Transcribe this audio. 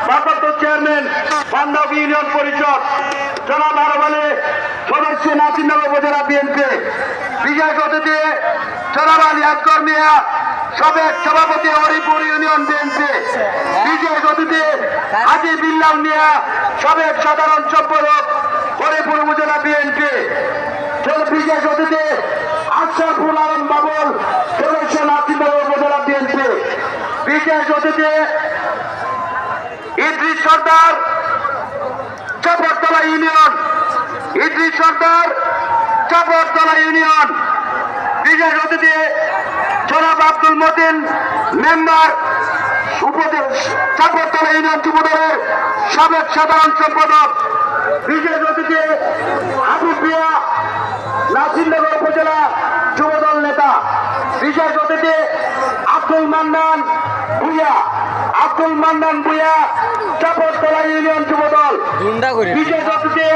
ভারপ্রাপ্ত চেয়ারম্যান বান্ধব ইউনিয়ন পরিষদ জনাব আরবালে সদস্য নাসিরনগর উপজেলা বিএনপি, বিশেষ অতিথি জনাব আলী আকবর মিয়া সাবেক সভাপতি হরিপুর ইউনিয়ন বিএনপি, বিশেষ অতিথি হাজি বিল্লাল মিয়া সাবেক সাধারণ সম্পাদক হরিপুর উপজেলা বিএনপি, বিশেষ অতিথি আশরাফুল আলম বাবুল সদস্য নাসিরনগর উপজেলা বিএনপি, বিশেষ অতিথি ইদ্রিস সর্দার চাপড়তলা ইউনিয়ন, ইদ্রিস সর্দার চাপড়তলা ইউনিয়ন, বিশেষ অতিথি জনাব আব্দুল মতিন মেম্বার চাপড়তলা ইউনিয়ন যুবদলের সাবেক সাধারণ সম্পাদক, বিশেষ অতিথি হাবিব মিয়া নাসিরনগর উপজেলা যুবদল নেতা, বিশেষ অতিথি আব্দুল মান্নান ভুইয়া, আব্দুল মান্নান ভুইয়া চাপড়তলা ইউনিয়ন যুবদল, বিশেষ অতিথি